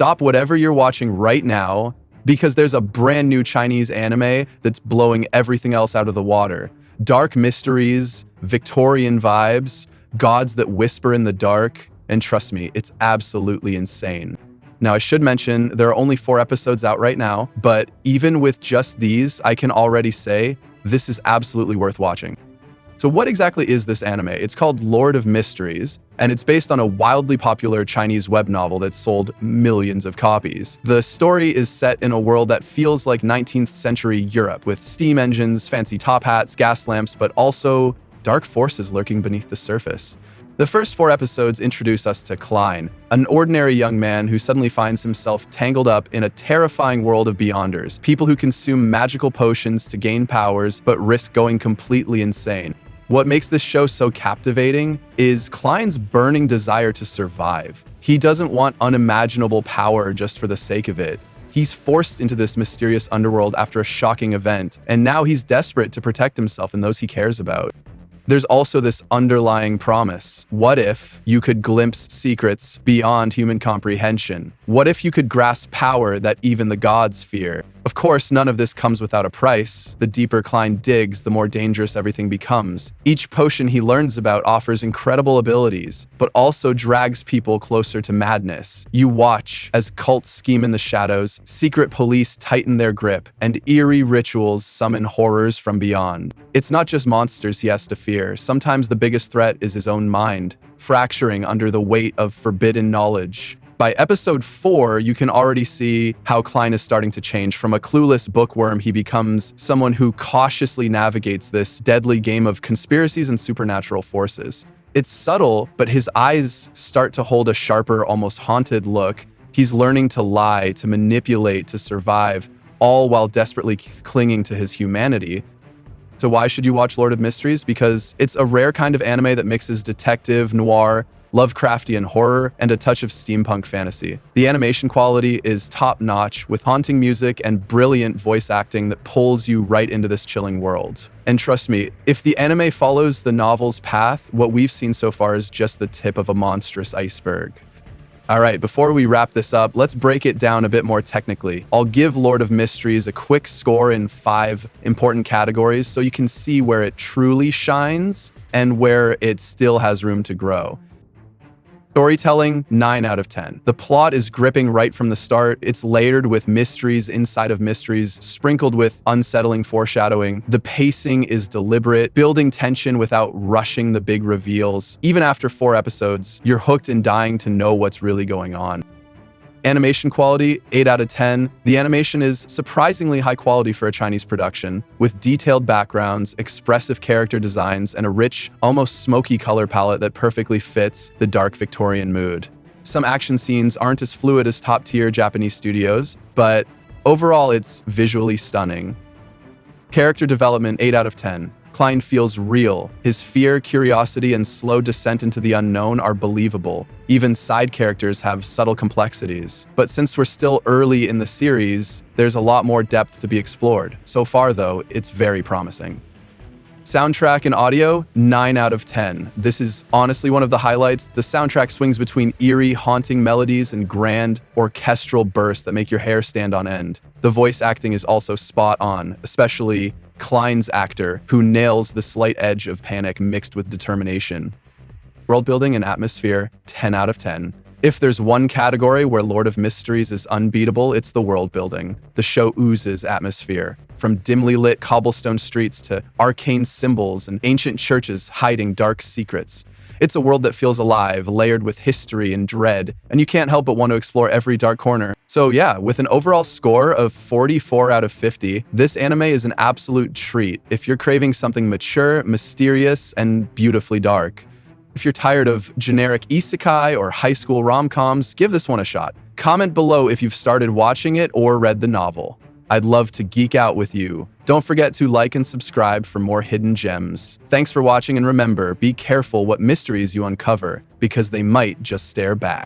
stop whatever you're watching right now because there's a brand new Chinese anime that's blowing everything else out of the water. Dark mysteries, Victorian vibes, gods that whisper in the dark, and trust me, it's absolutely insane. Now, I should mention, there are only 4 episodes out right now, but even with just these, I can already say this is absolutely worth watching. So what exactly is this anime? It's called Lord of Mysteries, and it's based on a wildly popular Chinese web novel that sold millions of copies. The story is set in a world that feels like 19th century Europe, with steam engines, fancy top hats, gas lamps, but also dark forces lurking beneath the surface. The first 4 episodes introduce us to Klein, an ordinary young man who suddenly finds himself tangled up in a terrifying world of beyonders, people who consume magical potions to gain powers but risk going completely insane. What makes this show so captivating is Klein's burning desire to survive. He doesn't want unimaginable power just for the sake of it. He's forced into this mysterious underworld after a shocking event, and now he's desperate to protect himself and those he cares about. There's also this underlying promise. What if you could glimpse secrets beyond human comprehension? What if you could grasp power that even the gods fear? Of course, none of this comes without a price. The deeper Klein digs, the more dangerous everything becomes. Each potion he learns about offers incredible abilities, but also drags people closer to madness. You watch as cults scheme in the shadows, secret police tighten their grip, and eerie rituals summon horrors from beyond. It's not just monsters he has to fear. Sometimes the biggest threat is his own mind, fracturing under the weight of forbidden knowledge. By episode 4, you can already see how Klein is starting to change. From a clueless bookworm, he becomes someone who cautiously navigates this deadly game of conspiracies and supernatural forces. It's subtle, but his eyes start to hold a sharper, almost haunted look. He's learning to lie, to manipulate, to survive, all while desperately clinging to his humanity. So why should you watch Lord of Mysteries? Because it's a rare kind of anime that mixes detective, noir, Lovecraftian horror, and a touch of steampunk fantasy. The animation quality is top-notch, with haunting music and brilliant voice acting that pulls you right into this chilling world. And trust me, if the anime follows the novel's path, what we've seen so far is just the tip of a monstrous iceberg. Alright, before we wrap this up, let's break it down a bit more technically. I'll give Lord of Mysteries a quick score in 5 important categories so you can see where it truly shines and where it still has room to grow. Storytelling, 9 out of 10. The plot is gripping right from the start. It's layered with mysteries inside of mysteries, sprinkled with unsettling foreshadowing. The pacing is deliberate, building tension without rushing the big reveals. Even after 4 episodes, you're hooked and dying to know what's really going on. Animation quality, 8 out of 10. The animation is surprisingly high quality for a Chinese production, with detailed backgrounds, expressive character designs, and a rich, almost smoky color palette that perfectly fits the dark Victorian mood. Some action scenes aren't as fluid as top-tier Japanese studios, but overall it's visually stunning. Character development, 8 out of 10. Klein feels real. His fear, curiosity, and slow descent into the unknown are believable. Even side characters have subtle complexities. But since we're still early in the series, there's a lot more depth to be explored. So far, though, it's very promising. Soundtrack and audio, 9 out of 10. This is honestly one of the highlights. The soundtrack swings between eerie, haunting melodies and grand, orchestral bursts that make your hair stand on end. The voice acting is also spot on, especially Klein's actor, who nails the slight edge of panic mixed with determination. World building and atmosphere, 10 out of 10. If there's one category where Lord of Mysteries is unbeatable, it's the world building. The show oozes atmosphere, from dimly lit cobblestone streets to arcane symbols and ancient churches hiding dark secrets. It's a world that feels alive, layered with history and dread, and you can't help but want to explore every dark corner. So yeah, with an overall score of 44 out of 50, this anime is an absolute treat if you're craving something mature, mysterious, and beautifully dark. If you're tired of generic isekai or high school rom-coms, give this one a shot. Comment below if you've started watching it or read the novel. I'd love to geek out with you. Don't forget to like and subscribe for more hidden gems. Thanks for watching, and remember, be careful what mysteries you uncover, because they might just stare back.